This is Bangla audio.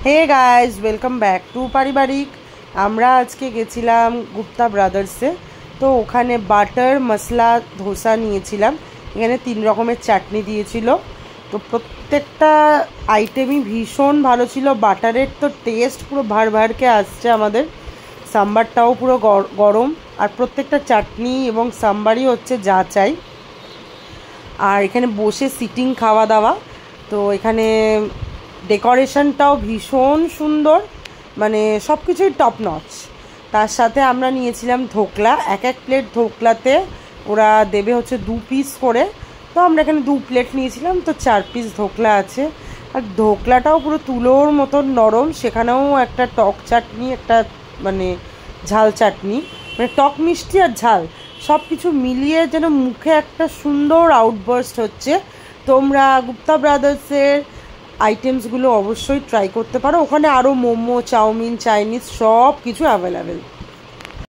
Hey guys, welcome back to Paribarik. আমরা আজকে গেছিলাম গুপ্তা ব্রাদার্সে। তো ওখানে বাটার মশলা ধোসা নিয়েছিলাম। এখানে 3 রকমের চাটনি দিয়েছিল। তো প্রত্যেকটা আইটেমই ভীষণ ভালো ছিল। বাটারের তো টেস্ট পুরো ভার ভারকে আসছে আমাদের। সাম্বারটাও পুরো গরম, আর প্রত্যেকটা চাটনি এবং সাম্বারই হচ্ছে যা চাই। আর এখানে বসে সিটিং খাওয়া দাওয়া। তো এখানে ডেকোরেশনটাও ভীষণ সুন্দর, মানে সব কিছুই টপ নচ। তার সাথে আমরা নিয়েছিলাম ধোকলা। এক প্লেট ধোকলাতে ওরা দেবে হচ্ছে 2 পিস করে। তো আমরা এখানে 2 প্লেট নিয়েছিলাম, তো 4 পিস ধোকলা আছে। আর ধোকলাটাও পুরো তুলোর মতন নরম। সেখানেও একটা টক চাটনি, একটা মানে ঝাল চাটনি, মানে টক মিষ্টি আর ঝাল সব কিছু মিলিয়ে যেন মুখে একটা সুন্দর আউটবার্স্ট হচ্ছে। তোমরা গুপ্তা ব্রাদার্সের আইটেমসগুলো অবশ্যই ট্রাই করতে পারো। ওখানে আরও মোমো, চাউমিন, চাইনিজ সব কিছু অ্যাভেলেবেল।